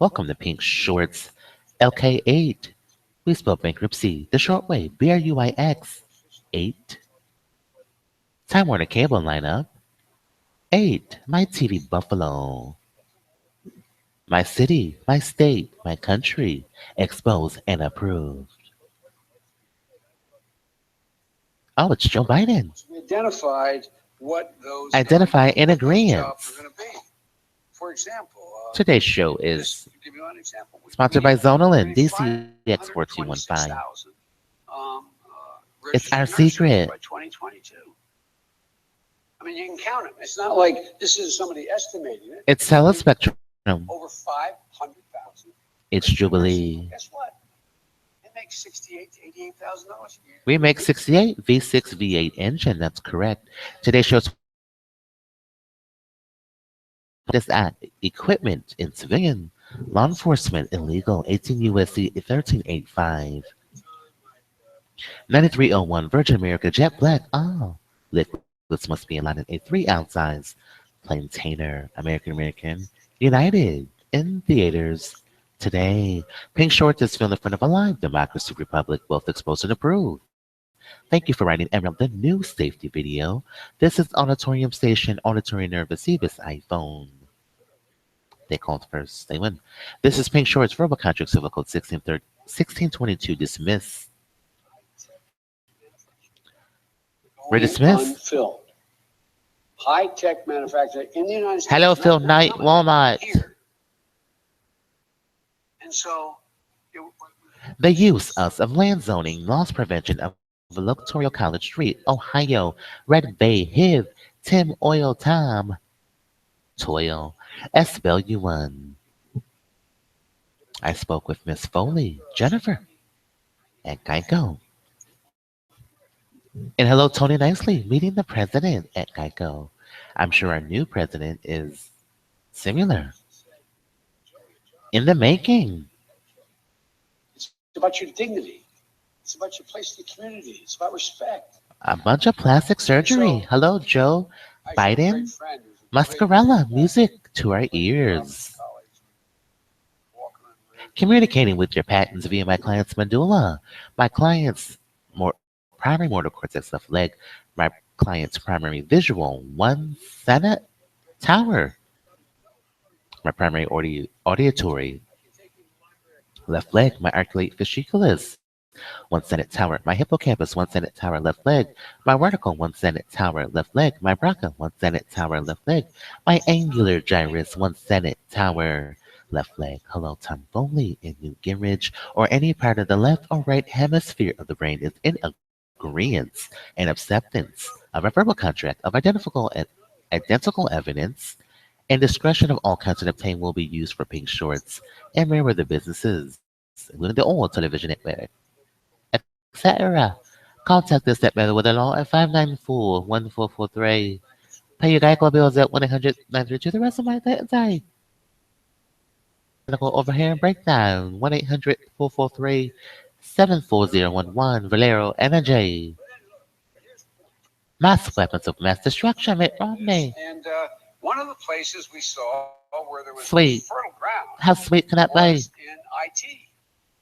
Welcome to Pink Shorts LKx8. We spell bankruptcy the short way, BRUIX 8. Time Warner Cable lineup 8. My TV Buffalo. My city, my state, my country, exposed and approved. Oh, it's Joe Biden. We identified what those Identify in jobs agreement. were going to be. For example, Today's show is just to give you an example, sponsored by ZONING, DCX4215. DCX4215. It's our secret. By 2022. I mean, you can count them. It's not like this is somebody estimating it. It's Telespectrum. Over 500,000. It's Jubilee. Guess what? It makes $68,000 to $88,000 a year. We make 68 V6 V8 engine. That's correct. Today's show's this at equipment in civilian, law enforcement, illegal, 18 U.S.C. 1385. 9301 Virgin America Jet Black. Oh, liquids must be in line in a 3-ounce size. Plaintainer, American, United, in theaters. Today, Pink Shorts is filmed in front of a live democracy republic, both exposed and approved. Thank you for writing Emerald, the new safety video. This is Auditorium Station, Auditory Nerve Receiver's iPhone. They called first, they win. This is Pink Shorts, verbal contract, civil code 1622, dismiss. We're dismissed. Unfilled. High-tech manufacturer in the United States. Hello, Phil Knight, Walmart. Here. And so, The use of land zoning, loss prevention of Electoral College Street, Ohio, Red Bay, HIV, Tim Oil Tom, Toil, SBLU1. I spoke with Miss Foley, Jennifer, at Geico. And hello, Tony Nicely, meeting the president at Geico. I'm sure our new president is similar. In the making. it's about your dignity. It's about your place in the community. It's about respect. A bunch of plastic surgery. Hello, Joe Biden. Muscarella, music to our ears. Communicating with your patents via my client's medulla, my client's primary motor cortex left leg, my client's primary visual, one Senate tower, my primary auditory left leg, my articulate fasciculus, one Senate tower, my hippocampus, one Senate tower, left leg, my vertical, one Senate tower, left leg, my BRCA, one Senate tower, left leg, my angular gyrus, one Senate tower, left leg. Hello, Tom Foley in New Gingrich, or any part of the left or right hemisphere of the brain is in agreement and acceptance of a verbal contract of identical evidence, and discretion of all content obtained will be used for Pink Shorts and Merriweather businesses, including the old television network, etc. Contact us at MerriweatherA.Law at 594-1443. Pay your Geico bills at 1-800-932. The rest of my day. Go over here and breakdown 1-800-443-74011. Valero Energy. Mass weapons of mass destruction, Mitt Romney. And one of the places we saw where there was Sweet. fertile ground. How sweet can that be? was in IT.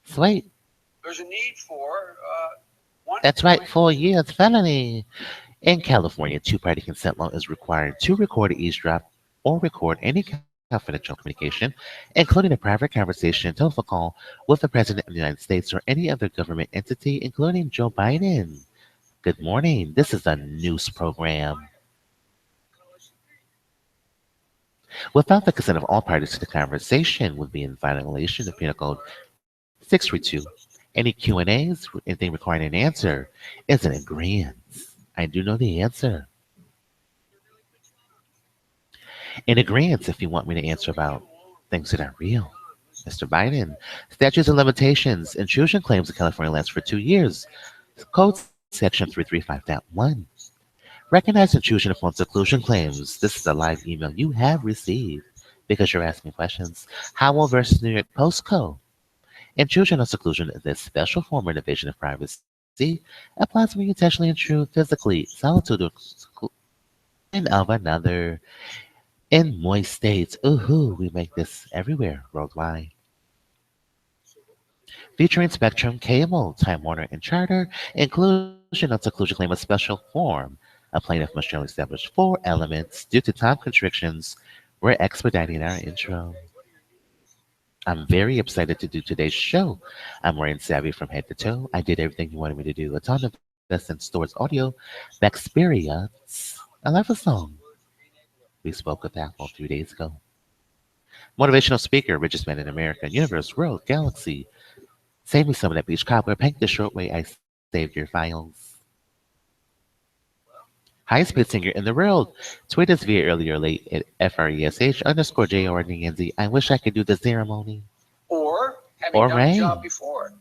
Sweet. There's a need for one. That's right, 4 years felony. In California, two-party consent law is required to record, eavesdrop, or record any confidential communication, including a private conversation, telephone call with the President of the United States or any other government entity, including Joe Biden. Good morning. This is a news program. Without the consent of all parties to the conversation would be in violation of Penal Code 632. Any Q&As, anything requiring an answer, is an agreement. I do know the answer. In agreement, if you want me to answer about things that are real. Mr. Biden, statutes and limitations, intrusion claims in California last for 2 years. Code section 335.1. Recognize intrusion upon seclusion claims. This is a live email you have received because you're asking questions. Howell versus New York Post Code. Intrusion or seclusion is a special form of invasion of privacy. Applies when you intentionally intrude physically, solitude, or seclusion of another. In moist states, ooh, we make this everywhere worldwide. Featuring Spectrum Cable, Time Warner, and Charter, inclusion of seclusion claim a special form. A plaintiff must generally establish four elements. Due to time constrictions, we're expediting our intro. I'm very excited to do today's show. I'm wearing Savvy from head to toe. I did everything you wanted me to do. A ton of invest in Stores Audio, Experience. I love a song. We spoke with Apple a few days ago. Motivational speaker, richest man in America, universe, world, galaxy. Save me some of that beach cobweb. Paint the short way I saved your files. Highest paid singer in the world. Tweet us via earlier late at FRESH_JORDNZ. I wish I could do the ceremony. Or having Or done the rain. job before.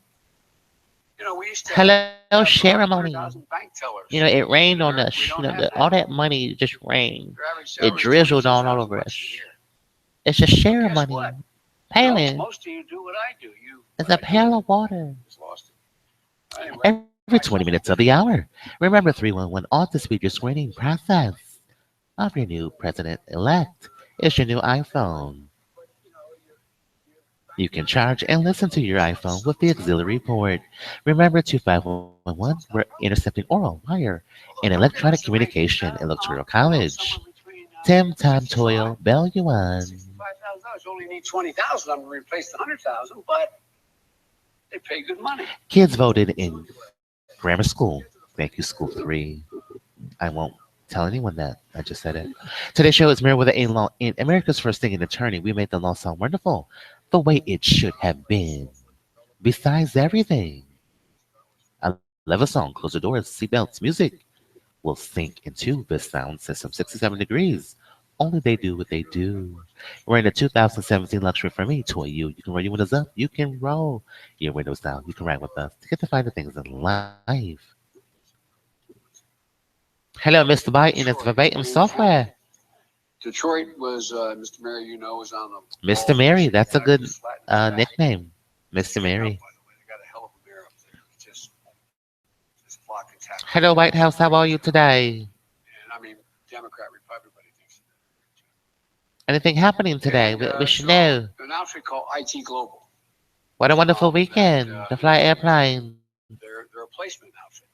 We used to Hello, have ceremony. 100,000 bank tellers. It rained on We us. don't have All that. that money just rained. Your average It salary is drizzled all 22,000 over bucks us. a year. It's a Guess ceremony. what? Palin. Most of you do what I do. It's a pail of water. Just lost it. Anyway, Every 20 minutes of the hour. Remember 311 ought to speed your screening process of your new president-elect. It's your new iPhone. You can charge and listen to your iPhone with the auxiliary port. Remember 2511, we're intercepting oral, wire, and electronic communication in Electoral College. Tim Tam Toil, Bell Yuan. $65,000 only need 20,000. I'm going to replace the 100,000, but they pay good money. Kids voted in grammar school. Thank you, School 3. I won't tell anyone that. I just said it. Today's show is MerriweatherA.Law. In America's first singing attorney, we made the law sound wonderful, the way it should have been. Besides everything. I love a song. Close the doors, seatbelts, music will sink into the sound system 67 degrees. Only they do what they do. We're in the 2017 luxury for me, Toy You. You can roll your windows up. You can roll your windows down. You can ride with us to get to find the things in life. Hello, Mr. Biden. It's verbatim software. Detroit was, Mr. Merry, was on the. Mr. Mary, that's a good nickname. Mr. Mary. By the way, they got a hell of a mayor up there. Just block and tackle. Hello, White House. How are you today? And I mean, Democrat, Republican, everybody thinks. Anything happening today? We should know. An outfit called IT Global. What a wonderful weekend to fly airplanes. They're a placement outfit.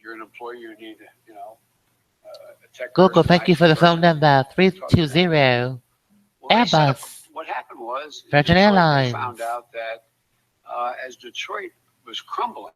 You're an employee. You need, a tech. Google, thank you for the phone number 320 Airbus. What happened was Virgin Airlines. Found out that as Detroit was crumbling,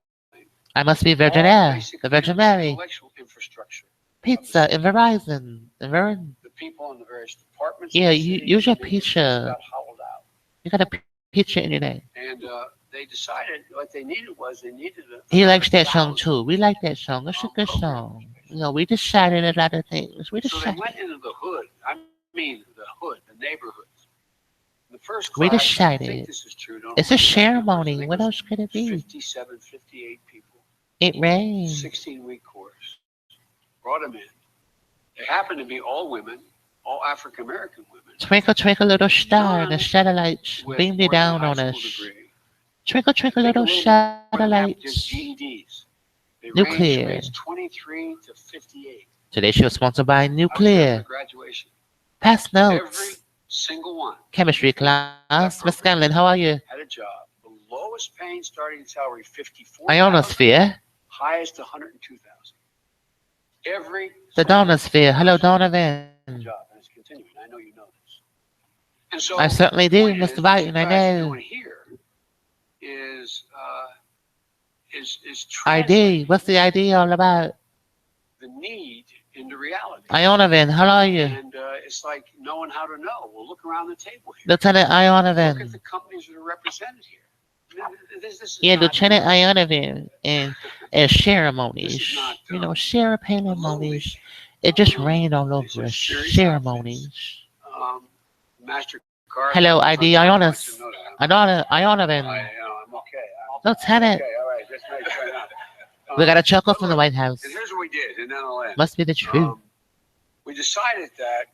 I must be Virgin Air, the Virgin Mary, intellectual infrastructure, Pizza, and Verizon. the people in the various departments. Yeah, of the you city use your got pizza. hollowed out. You got a pizza in your name. And they decided what they needed was they needed a. He likes that song too. We like that song. It's a good song. We decided a lot of things. We So they decided. went into the hood. I mean, the hood, the neighborhoods. The first We class, I decided. think this is true. It's a ceremony. What else could it be? 57, 58 people. It rained. 16-week course. Brought them in. They happened to be all women, all African American women. Twinkle, twinkle, little star, None the satellites with beamed more it than a down high on school us. degree. Twinkle, twinkle, Take a little little more than half satellites. just GEDs. They Nuclear. range 23 to 58. Today's show is sponsored by I was there for Nuclear. graduation. Pass Every notes. single one Chemistry class. Miss Scanlon, how are you? had a job. The lowest paying starting salary, 54. Ionosphere. Highest, 102,000. Every The Donosphere. Hello, Donovan. job, and it's continuing. I know you know this. And so I certainly do, the point Mr. is, what you Biden. I guys are know. doing here is ID. What's the ID all about? the need into reality. Ionovan, how are you? And it's like knowing how to know. Well, look around the table here. Lieutenant Look at Ionovan. the companies that are represented here. This is Yeah, not- Lieutenant Ionovan. And ceremonies. This is not, Ceremonies. It just rained all These over are us. serious Ceremonies. MasterCard. Hello, ID Ionis. Ionovan. I'm okay. Lieutenant. Okay, all right. Just make sure now. We got a chuckle from the White House. And here's what we did, and then I'll end. Must be the truth. We decided that.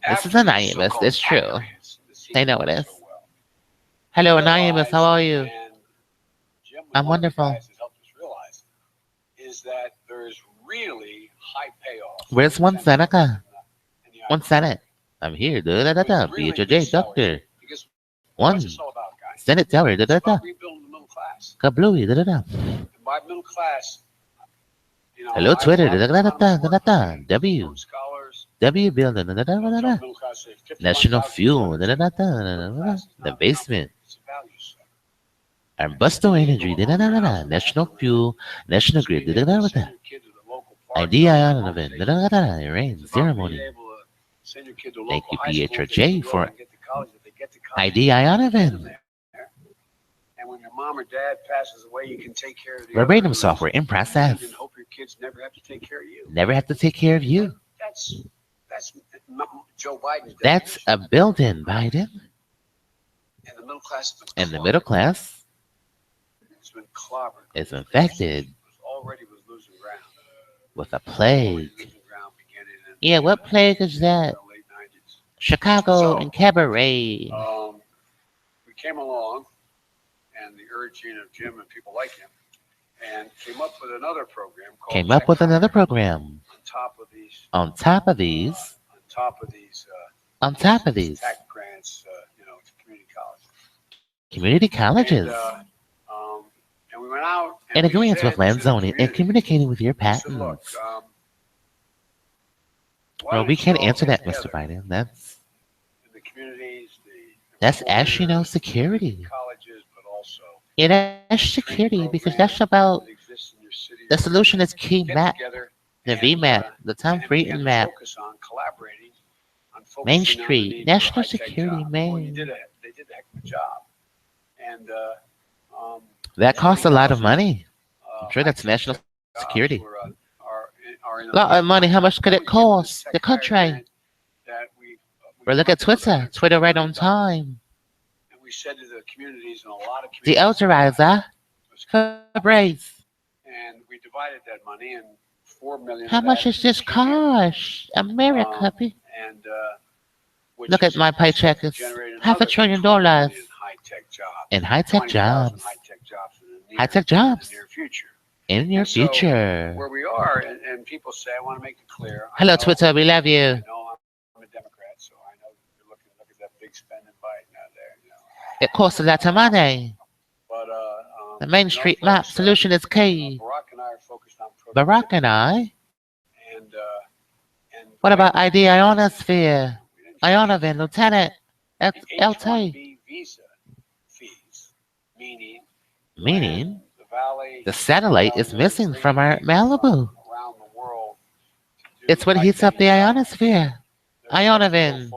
This is after anonymous, the so-called it's true. Patriots, the They know it season is. went so well, Hello, we Anonymous. How are you? realized, and Jim was I'm one of the wonderful. guys that helped us realize, is that there is really high payoff. Where's one Seneca? In the One Senate. I'm here. Da da da da. BHJ Doctor. One What's this all about, guys? Senate Tower. Da It's da da. about rebuilding the middle class. Kablooey. Da da da. And by middle class, Hello I have Twitter. a lot Da of da da da autonomous da da work da. for W. Rhodes Scholars. W building. Da da da da da Tell da. the middle class say National 51,000 Fuel. Da da da credits. da da da Middle da. class is The not a number. basement. It's a value set. And Busto Energy. Da da da da da. National Fuel. National Grid. Da da da da da. Send your kid to the local park. Idea on event. Da da da da. Rain It's about being ceremony. able to send your kid to Thank local you, high school if they PHRJ, do well for and get to college. If they get to college, Idea on get them event. there. And when your mom or dad passes away, you can take care of the Verbatim others software in process. and hope your kids never have to take care of you. Never have to take care of you. That's not Joe Biden's That's definition. a building, Biden. And the middle class has been And the clobbered. middle class It's been clobbered. is infected Was losing ground. with a Already plague. losing ground beginning in Yeah, what plague is that? the late 90s. Chicago So, and Cabaret. We came along, and the urging of Jim and people like him, and came up with another program called Came up with another program. on top of these, On top of these, on top of these, on top of these, tax grants, to community college. community colleges. And we went out In we agreement said with land to the zoning and community, communicating with your we said, look, patents. why Well, don't we you can't all answer get that, Mr. together Biden. That's in the communities, actually no security. colleges, but also That's security because that's about that exists in your city. the solution is key Get map, together the and, V map, the Tom and began Frieden to map, focus on collaborating, on focusing Main on the Street, need for national high-tech security, jobs. man. Well, they did a heck of a job, and That costs a lot of 20,000, money. I'm sure that's high-tech national jobs security. are in A lot of money. How much could it cost the tech hire country? grant that we Or look at funded Twitter. $150 Twitter right on million. time. And we said to the communities, and a lot of The communities, authorizer for Brace. and we divided that money, and $4 million. How of much that is this came here. cost? America. And which Look at is my paycheck. It's generated half a another trillion $20 dollars million high-tech jobs. in high-tech 20,000 jobs. high-tech jobs in the High-tech in jobs the near future. in your And so, future. Where we are, and people say, I want to make it clear. Hello, Twitter. We love I you. know I'm a Democrat, so I know you're look at that big spending Biden out there. It costs a lot of money. But The Main Street map solution is key. Barack and I are focused on Barack and I. and What about ID Ionosphere? Ionovan, Lieutenant the LT. H-1B visa fees, meaning Meaning the valley, the satellite is missing from our Malibu. around the world. It's what heats up the ionosphere. Ionovan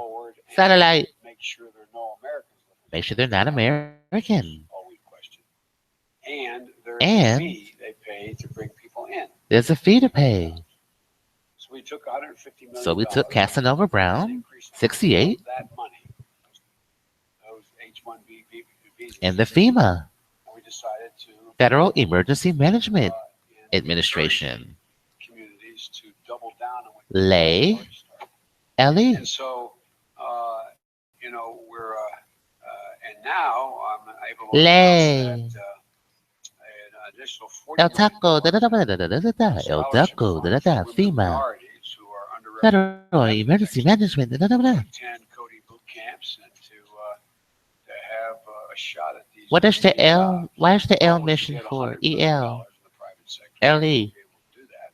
satellite. Make sure there are no Americans living. Make sure they're not American. All we question. And there is And a fee they pay to bring people in. there's a fee to pay. So we took $150 million. So we took Casanova and Brown, increased 68, that money, those H-1B visas, and the FEMA, and we decided to Federal Emergency Management in Administration, communities to double down on what Lay, already started. LE. And so, we're and now I'm able to Lay. announce that an additional $40 El Taco, million El Taco, FEMA, minorities who are underrepresented Federal Emergency Management, to attend Cody boot camps and to have a shot at these. What is the community L? jobs. Why is the L We mission get for? $100 million EL, in the private sector. LE. We'll be able to do that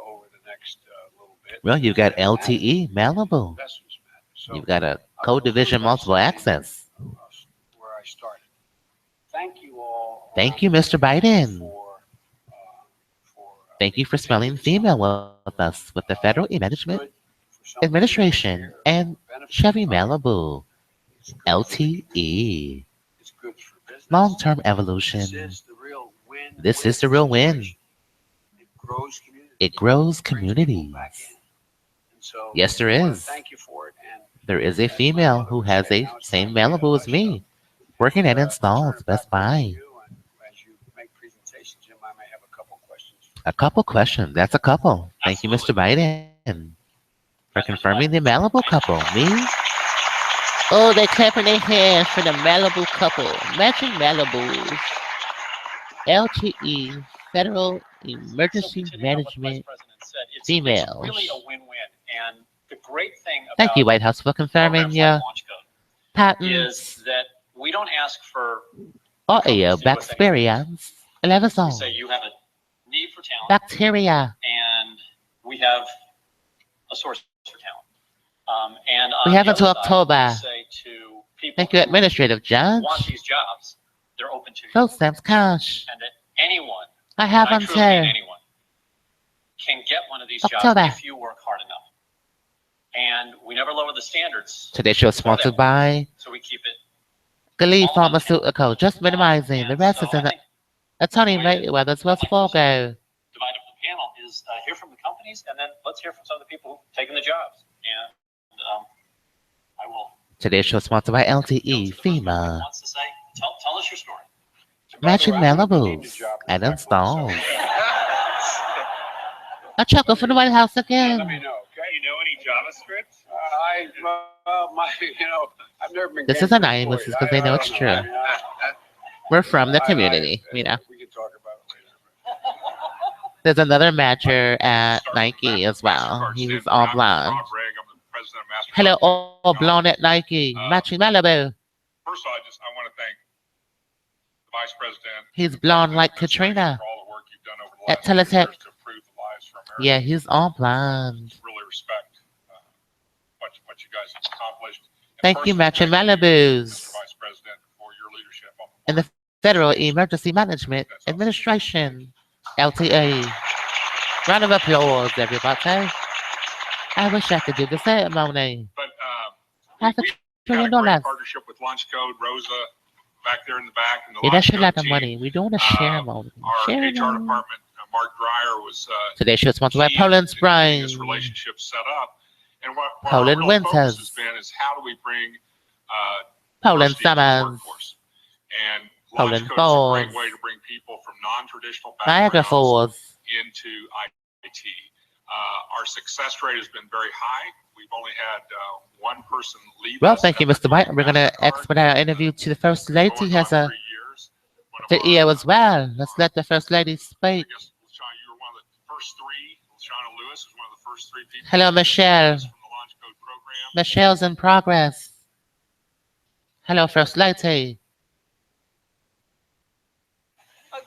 over the next little bit. Well, you've got And that LTE, Malibu. investments matter. So You've got a I'll code division conclude by multiple saying, access. where I started. Thank you all. Thank you, Mr. Biden. For Thank you for spelling female with us with the Federal Management good for some Administration here, and benefits Chevy for others. Malibu, It's good for the community. LTE. It's good for business. Long-term This evolution. is the real win. This is the real win. It grows community. It grows Brings people communities. back in. And so Yes, there I wanna is. Thank you for it. And There is a female who has a same Malibu as me, working at installs Best Buy. as you make presentations, Jim, I may have a couple questions. A couple questions. That's a couple. Thank you, Mr. Biden, for confirming the Malibu couple. Me? Oh, they're clapping their hands for the Malibu couple. Matching Malibus. LTE, Federal Emergency Management. It's Females. really a win-win. And The great thing Thank you, about White House, for confirming programs like your Launch Code patents. is that we don't ask for Audio companies to do a thing for us. experience. We Levison. say you have a need for talent, Bacteria. and we have a source for talent. And We on have the until other side, October. we say to people Thank you, who Administrative Judge. want these jobs, they're open to you, Full stamps cash. and that anyone, I and have I truly mean until anyone, can get one of these October. jobs if you work hard enough. And we never lower the standards, Today's show is sponsored by so we keep it Glee all on Pharmaceutical, just minimizing the And rest so is I in think Attorney the way to Merriweather's Wells Fargo. divide up the panel is hear from the companies, and then let's hear from some of the people who've taken the jobs. And I will. Today's show is sponsored by go LTE, to the first one who FEMA, wants to say, tell us your story. Matching By the way, I think you need Malibus, the job and respectfully, installs. so- A chuckle from the White House Let me again. know, okay? You know any JavaScript? I've never been. This is anonymous because they know it's true. We're from the community, you know. We can talk about it later. There's another matcher at Nike as well. He's all blonde. I'm the president of Mastercard. Hello, all blonde at Nike. Matching Malibu. First of all, I want to thank the vice president. He's blonde like Katrina For all the work you've done over the at last 2 years Teletech. to improve the lives for Americans. Yeah, he's all blonde. Really respect what you guys have accomplished. And Thank you, personally, Matching thank you, Malibus. Mr. Vice President, for your leadership on the And the Federal Emergency Management Administration, LTA. Round of applause, everybody. I wish I could do the ceremony. But Half a we trillion got a great dollars. partnership with Launch Code, Rosa, back there in the back. And the Yeah, that's a Launch lot Code of team. money. We're doing a ceremony. Our HR department, Mark Dreyer, was Today's show is sponsored by key Poland in getting Spring. this relationship set up. And what Poland our real focus Winters. has been is how do we bring Poland diversity to the Summers. workforce. And Poland Launch Code is a Falls. great way to bring people from non-traditional Niagara backgrounds Falls. into IT. Our success rate has been very high. We've only had one person leave. Well, us thank you, at the Mr. White. We're going to MasterCard, expedite our interview to the First Lady. going Has on a 3 years. One of video our, as well. Let's let the First Lady I speak. guess, LaShawn, you were one of the first 3. LaShawn Lewis was one of the first 3 people. Hello, Michelle. From the Launch Code program. Michelle's in progress. Hello, First Lady.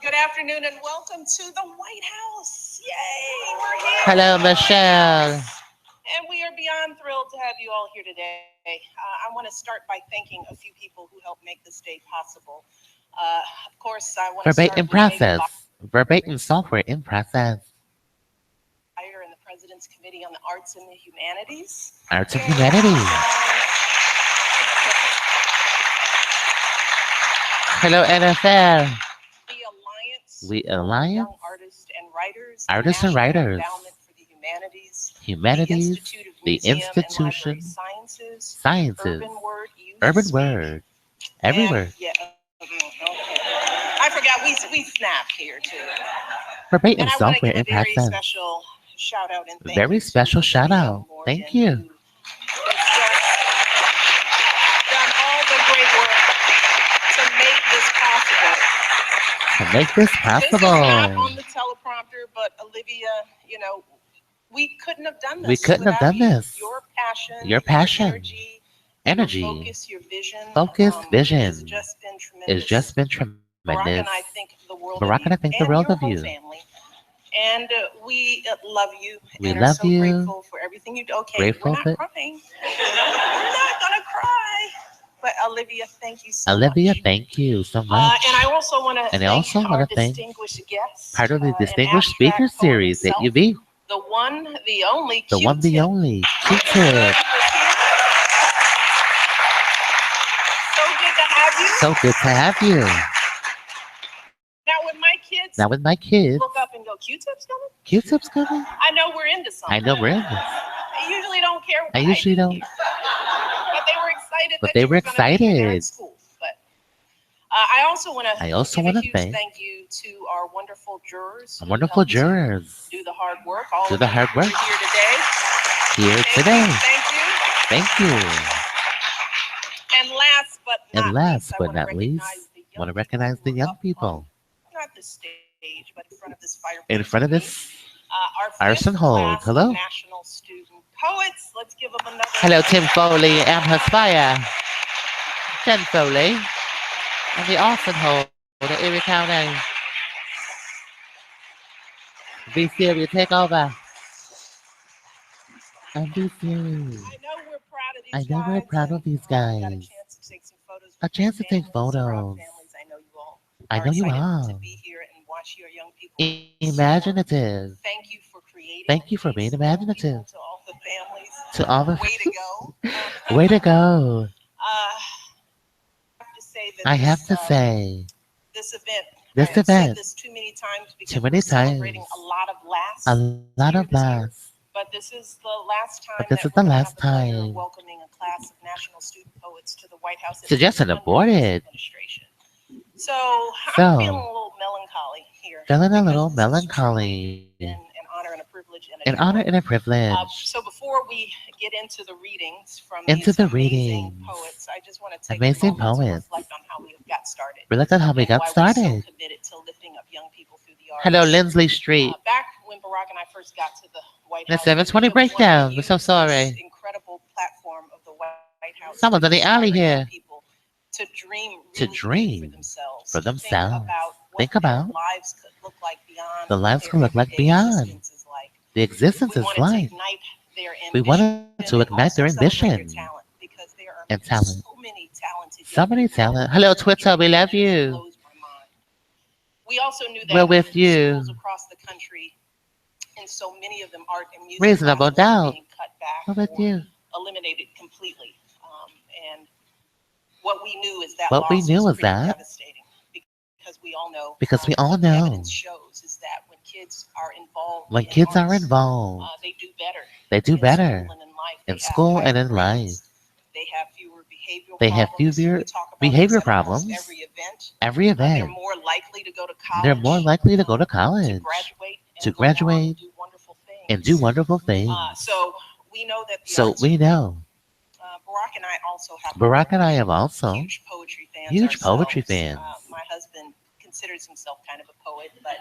Good afternoon and welcome to the White House. Yay, we're here. Hello, Michelle. And we are beyond thrilled to have you all here today. I want to start by thanking a few people who helped make this day possible. Of course, I want to start Verbatim with process. Verbatim software in process. Megan and the President's Committee on the Arts and the Humanities. Arts and Humanities. Hello, NFL. The Alliance. We Alliance. Young Artists and Writers. Artists and National Writers. Endowment for the Humanities. Humanities. The Museum and Institution. Library Sciences. Sciences. Urban Word. Use Urban Speak, Word. Everywhere. and- yeah. Okay. I forgot we snapped here too. Verbatim And I want to software give in a very process. special shout out and thank Very you special to shout Olivia out. Morgan, Thank you. who has done all the great work to make this possible. To make this This is not possible. on the teleprompter, but Olivia, we couldn't have done this. We couldn't have without done you. this. Your passion, Your passion, energy, energy, your focus, your vision, has just been tremendous. It's just been Barack tremendous. and I think the world Barack of and I you think the world your of whole you. family. And we love you. We and love are so you. grateful for everything you do. Okay, Grateful we're not for- crying. We're not gonna cry. But Olivia, thank you so Olivia, much. thank you so much. And I also want to And I thank also our wanna thank distinguished guests. Part of the an Distinguished abstract Speaker poet Series at himself, UV. The one, the only, The one, the Q-Tip. only. Q-Tip. So good to have you. So good to have you. Now, when my kids Now with my kids, look up and go, Q-Tip's coming? Q-Tip's coming. I know we're into something. I know we're in this. I usually don't care. I usually don't. But they were excited. But that they you were gonna be here at excited. school. But I also want to. I also give wanna a huge thank thank you to our wonderful jurors. who Wonderful helped jurors Do the hard work. All Do of the you hard who are work. here today. here Thank today. You, thank you. Thank you. And last but not And last least, I but wanna not least, recognize the young want to recognize the people young up on- people Not the stage, but in front of this fireplace. in front of with me. this Our Arson fifth Hold. class Hello. National Student poets. Let's give them another. Hello, Tim Foley, Amherst Fire, Jen Foley, and the Orphan Hole, the Erie County. Be serious, take over. And be serious. I know we're proud of these I know we're guys, proud of these and, got a guys. chance to take some photos. A with chance to your take families, proud photos. families. I know you all I are know you excited are. to be here and watch your young people. Imaginative. Thank you for creating. Thank you for being these young people, imaginative. to all the families. To all the Way to go. way to go. I have to say that I have to say, this event. this I've said event, this too many times because too many we're celebrating times, a lot of laughs. a lot here of this year. laughs. But this is the last time But this that is we're the gonna last have the pleasure of time. welcoming a class of national student poets to the White House. Suggestion under this aborted. administration. So I'm So, feeling a little melancholy here. feeling a because little this has truly melancholy. been an honor and a privilege and An a honor joy. and a privilege. So before we get into the readings from Into these the amazing readings. poets, I just want to take Amazing a moment to poets. reflect on how we got started. We looked at how we and got why we're started. so committed to lifting up young people through the arts. Hello, Lindsley Street. Back when Barack and I first got to the White The House, 720 we just wanted to breakdown. We're use so this sorry. incredible platform of the White House. Someone's to in the alley inspire young here. people to dream, To really dream big for themselves. for themselves. Think Think about about what their lives could look like beyond. the lives their could look like everyday beyond. existence is like. The existence We is wanted to life. ignite their We ambition wanted to and ignite their also celebrate their ambition talent, because there are and talent. so many talented So young many people out talent. there. Hello, Twitter. We love It you. blows my mind. We also knew that We're with you. schools across the country, and so many of them art and music Reasonable classes were doubt. being cut back We're with or you. eliminated completely. And what we knew is that What we loss knew was is pretty that devastating, because we all know because what the evidence shows is that when kids are involved when in kids are arts, involved, they do better. they do in better school and in life. in They have school higher and in life. grades. They have fewer behavioral They have problems. fewer We talk about behavior this at almost problems. every event. Every They're event. more likely to go to college. They're more likely to go to to college, graduate, and to go on graduate, do wonderful things. and do wonderful things. So we know that the So arts. we know. Barack and I also have. Barack and I am also huge poetry fans. huge poetry ourselves. fans. My husband considers himself kind of a poet, but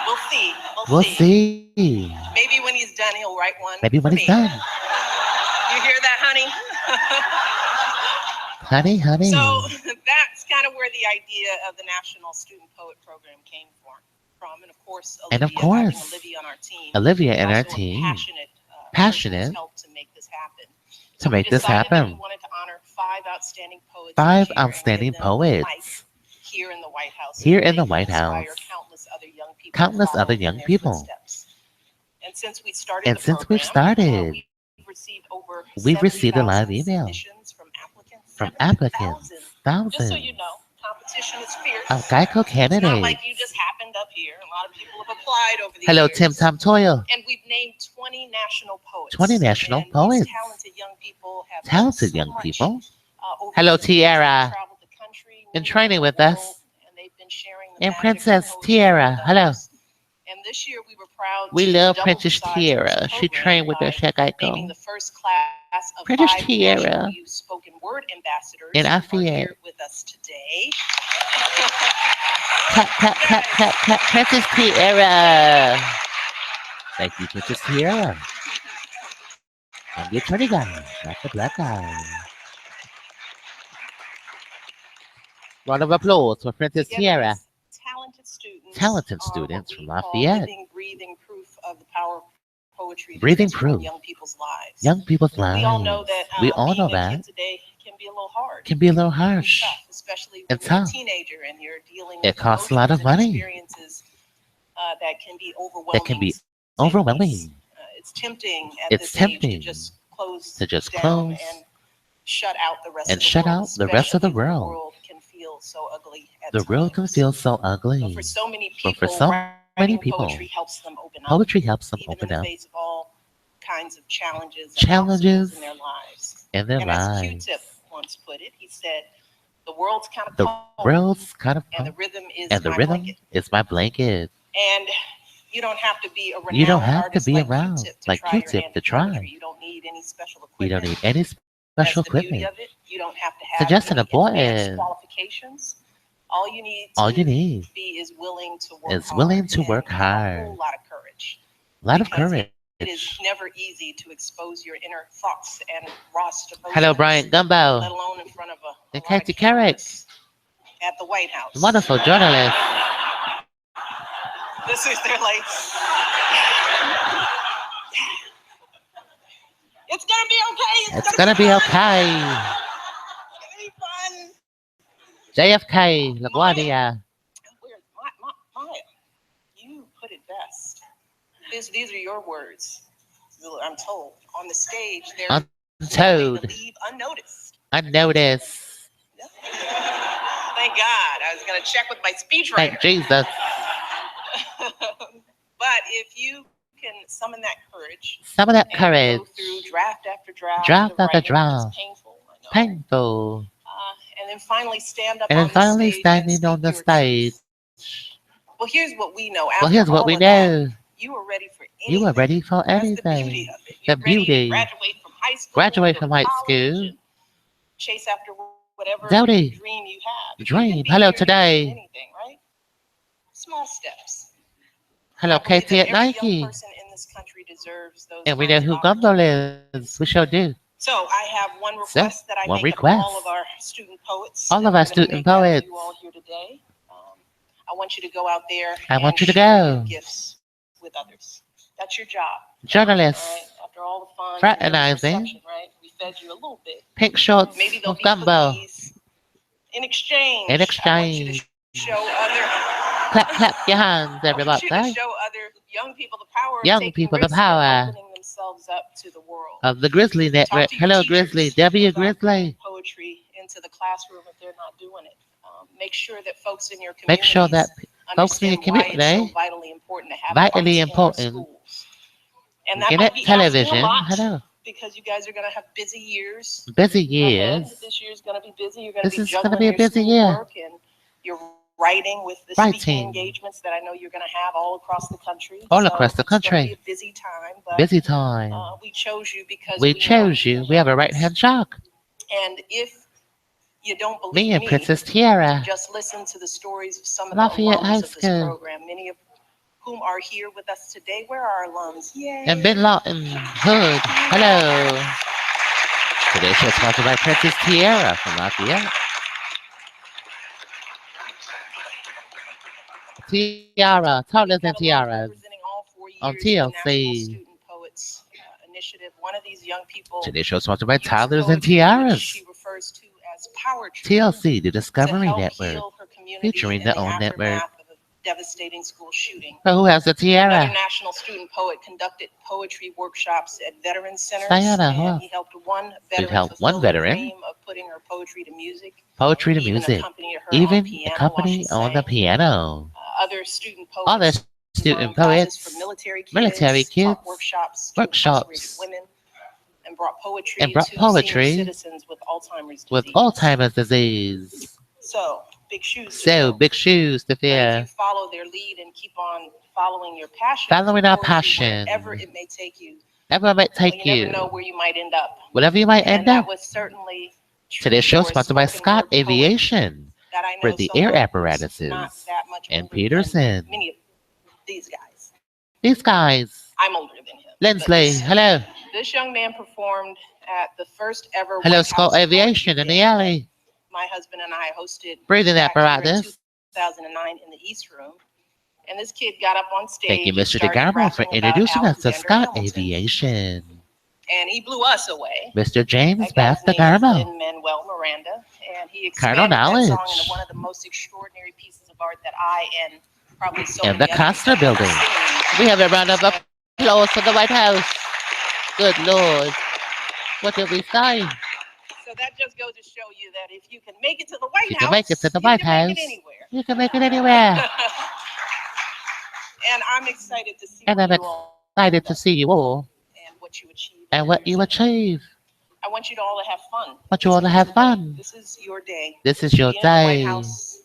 we'll see. We'll see. Maybe when he's done, he'll write one. Maybe for when me. he's done. You hear that, honey? Honey, honey. So that's kind of where the idea of the National Student Poet Program came from. And of course, having Olivia on our team. Olivia and our also a team. Passionate helped to make this happen. To make this That happen. we wanted to honor 5 outstanding poets. Five each year and outstanding give them a mic poets. Here in the White House. Here so in the they can White inspire House. Countless other young people. Countless to follow other in young their people. footsteps. And since we started And the since we've program, started, we've received over we've received a live 70,000 email submissions from applicants. from 70,000. applicants. Just Thousands. so you know, competition is fierce. Of Geico It's candidates. not like you just happened up here. A lot of people have applied over the Hello, years. Tim Tom Toyle. And we've named 20 national poets. 20 national And poets. these talented young people have done Talented so young much, people. over Hello, the years. Tiara. They've traveled the country, In many training around with the us. world, and they've been sharing the And magic of Princess poetry Tiara. with Hello. others. And this year we were proud We to love double Princess the size of Tiara. this She program trained with by us at naming Geico. the first class of Princess 5 Tiara. National Youth Spoken Word Ambassadors In who are Lafayette. here with us today. Cut, Princess Tiara. Thank you, Princess Tiara. I'm the attorney guy, not the black guy. Round of applause for Princess Together, Tiara. these Talented students from Lafayette. Living, breathing proof of the power of poetry to Breathing transform proof. young people's lives. Young people's lives. We all know that We all know being a that. kid today can be a little hard. Can be a little and harsh. tough, especially and when you're a tough. teenager and you're dealing It with costs a lot of emotions and money. experiences that can be overwhelming. That can be to say the least. overwhelming. It's tempting at It's this tempting age to just close to just down close and shut out the rest and of the shut world, out the rest of the especially when world. The world can feel so ugly at The world can times. feel so But ugly. for so many But people, for so many writing people, poetry helps them open up, poetry helps them even open in the up face of all kinds of challenges and Challenges obstacles in their lives. in their And as lives. Q-Tip once put it, he said, "The world's kind of The cold, world's kind of and the cold, rhythm is and the my rhythm blanket." is my blanket. And you don't have to be a renowned You don't have to artist be like around Q-Tip to like try your Q-Tip hand to at try. poetry. You don't need any special You equipment. don't need any That's special the beauty equipment. of it. You don't have to have Suggestion any aborted. advanced qualifications. All you need All to you need be is willing to work is hard willing to and work have a whole hard. lot of courage. A lot of Because courage. It is never easy to expose your inner thoughts and raw emotions. Hello, Brian Gumbo. Let alone in front of a And lot of Katie Carrick. cameras at the White House. Wonderful journalist. This is their like. It's gonna be okay. It's gonna be okay. It's gonna be fun. JFK, LaGuardia. Where's Maya? You put it best. These are your words. I'm told on the stage they're I'm willing told. to leave unnoticed. Unnoticed. Thank God. I was gonna check with my speechwriter. Thank Jesus. But if you can summon that courage, Some of that and courage. go through draft after draft, Draft of after writing, which is draft. painful, I know. Painful. And then finally stand up And on then finally the stage and standing on speak the your stage. truth. Well, here's what we know. Well, here's After what all we of that, know. you are ready for anything. You are ready for That's the beauty anything. of it. The You're ready to beauty. graduate from high school. Graduate go from to high college, school. and chase after whatever Zodi. dream you have. You Dream. can be Hello here, you can do today. anything, right? Small steps. Hello, I believe Katie that at every Nike. young person in this country deserves those And we know kinds who of Gumbo opportunities. is. We sure do. So I have one request that I one make of request. all of our student poets. All that of I'm our gonna student make out of poets. You all here today. I want you to go out there. I want and you to share your go. gifts with others. That's your job. Journalists. All right. After all the fun, Fraternizing. and the reception, right? We fed you a little bit. Pink shorts Maybe there'll with be Gumbo. cookies. In exchange, In I want you to exchange. show other. Clap, clap your hands, I want everybody. you to show other young people the power of Young taking people the risks and power opening themselves up to the world. of the Grizzly Talk Network. to your Hello, teachers Grizzly. W about Grizzly. poetry into the classroom if they're not doing it. Make sure that folks in your Make sure that communities folks in your understand why it's so community, vitally important to have vitally arts in our important, schools. And that get might it be asking a television. lot Hello. because you guys are going to have busy years Busy ahead. years. This year's going to be busy. You're going to This be is going to juggling be a your busy year. schoolwork and your writing with the speaking Writing. engagements that I know you're going to have all across the country. All across the It's going to country. be a busy time, but Busy time. we chose you because We know chose you. We have a right hand shark. And if you don't believe Me and Princess Tiara. just listen to the stories of some of Lafayette the High alums of this School. program, many of whom are here with us today. Where are our alums? Yay! And Bin Laden Hood. Hello. Today's show is sponsored by Princess Tiara from Lafayette. Tiara. Toddlers and tiaras. Representing all 4 years On of the National TLC. Student Poets Initiative. One of these young people Today's show is sponsored by uses Toddlers and poetry, which Tiaras. she refers to as poetry, TLC, the to Discovery help Network. heal her community Featuring in the the OWN network. aftermath of a devastating school shooting. So who has the Another tiara? national student poet conducted poetry workshops at veteran centers, Diana, who and else? he helped one We've veteran helped fulfill one the veteran. dream of putting her poetry to music. Poetry to Even music. accompanied her Even on piano accompany while on she the sang. piano. Other student poets Other run student classes poets, for military military taught kids, workshops to incarcerated women, and brought poetry to poetry senior citizens with Alzheimer's with disease. Alzheimer's disease. So, big shoes to So fill. big shoes to But if fill. you follow their lead and keep on following your passion, Following our poetry, passion. wherever it may take you, Ever might well, take you never know you. where you might end up. Whatever you might And end that up. was certainly true Today's show is for a sponsored by spoken Scott word poet Aviation that I know for the someone air who's apparatuses not that much in older than Peterson. many of these guys. These guys. I'm older than him. but Lindsley, hello. This young man performed at the first ever Hello, White Scott House Aviation poetry in the jam alley. my husband and I hosted Breathing back here in apparatus. 2009 in the East Room. And this kid got up on stage. Thank you, and Mr. started DeGarmo, for rapping about introducing us to Alexander Scott Hamilton. Aviation. And he blew us away. Mr. James That guy's Beth name is DeGarmo. Lin-Manuel Miranda. And he Colonel expanded that song Knowledge. into one of the most extraordinary pieces of art that I and probably so In many the others Costner have ever building. seen. We have a round of applause for the White House. Good Lord. What did we say? So that just goes to show you that if you can make it to the White You House, can make it to the you White can make House. it anywhere. You can make it anywhere. And I'm excited to see And what I'm you all excited to see you all and what you achieve. and what you achieve. I want you to all to have fun. Want you all to have fun. This is your day. This is your Be in the White day. House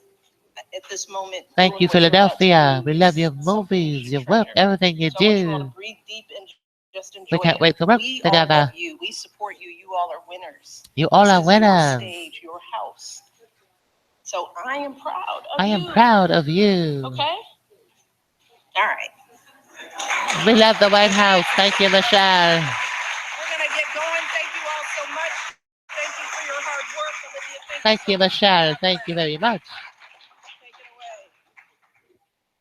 at this moment. Thank doing you, what you're about to Philadelphia. do We love is your something movies, to your work, treasure. everything you So I want you all to do. breathe deep and just enjoy We can't it. wait to work We all together. love you. We support you. You all are winners. You all This are is winners. Your stage, your house. So I am proud of I you. am proud of you. Okay? All right. We love the White House. Thank you, Michelle. We're gonna get going. Thank you all so much. Thank you for your hard work, Olivia. Thank you, so much. Michelle. Thank you very much. Take it away.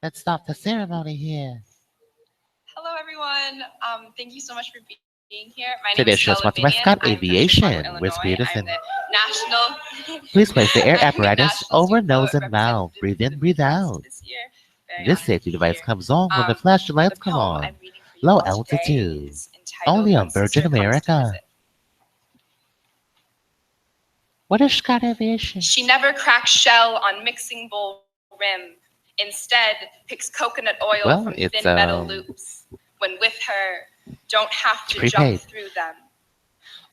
Let's start the ceremony here. Hello, everyone. Thank you so much for being here. My name Today's is show Stella sponsored by Binion. Scott I'm from Aviation. Chicago, Where's Illinois. I'm Peterson? the national. Please place the air I'm the apparatus national over student nose poet and mouth. representative Breathe for in, the breathe Midwest out. this year. Very This honored to safety be device here. comes on when the The flashing lights come poem on. I'm reading for you Low all today altitude. is entitled Only on When Sister Virgin Comes to America. Visit. What is Scott Aviation? She never cracks shell on mixing bowl rim. Instead, picks coconut oil Well, from it's, thin metal loops. When with her, don't have to prepaid. jump through them.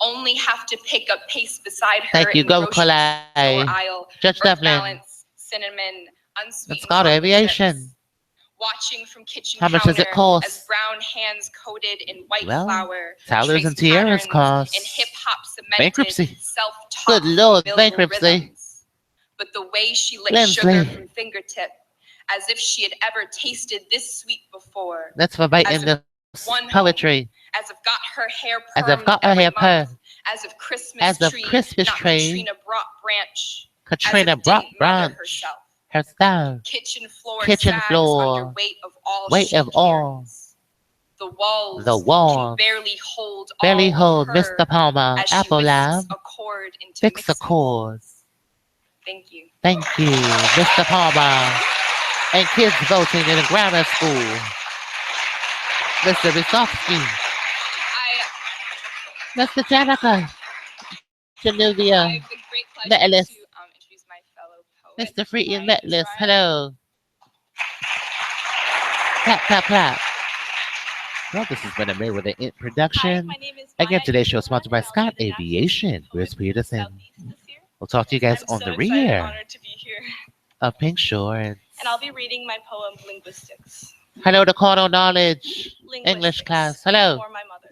Only have to pick up pace beside her. Thank you, in go grocery Clay. store aisle. Judge Earth Devlin. Balance, cinnamon, unsweetened It's called chocolate aviation. chips. Watching from kitchen How much does it counter as cost? brown hands coated in white Well, flour. Towers trace and tiaras patterns cost. in hip hop cemented Bankruptcy. self-taught Good Lord, familial bankruptcy. rhythms. But the way she licks sugar Lindsley. from fingertip, as if she had ever tasted this sweet before. That's for biting As the one poetry. As if got her hair permed As if got her every hair month. permed. As if Christmas As of tree, Christmas not tree. Katrina Brock branch. Katrina as if Brock didn't mother Branch. herself. Herself. Kitchen floor Kitchen sags floor. under weight of all Weight she of all. carries. The walls, The walls. can barely hold Barely all hold of her Mr. Palmer. as she Apple whisks Lab. a chord into Fix the mixing chords. Thank you. Thank you, Mr. Palmer. And kids voting in the grammar school. Mr. Visofsky. Mr. Janica. I Januvia. have the great pleasure Metlis. to introduce my fellow poet. Mr. Freakin' Ryan Metlis. Schreier. Hello. Clap, clap, clap. Well, this has been a Merriweather Hi, production. my name is Again, Maya today's show is Yeshua, sponsored by and I'll Scott be the national Aviation. poet Where's for Peterson? Southeast this year. We'll talk to you guys I'm on so the excited and rear honored to be here. of Pink Shorts. And I'll be reading my poem, Linguistics. Hello to Carnal Knowledge English Linguistics class. Hello. For my mother.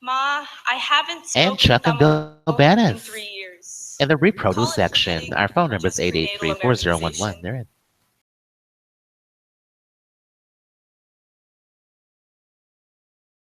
Ma, I haven't And spoken Chuck and Tamil Bill in Bannis. 3 years. In the reproduce Call it section, pathetic, our phone number is just prenatal 883-4011. They're in.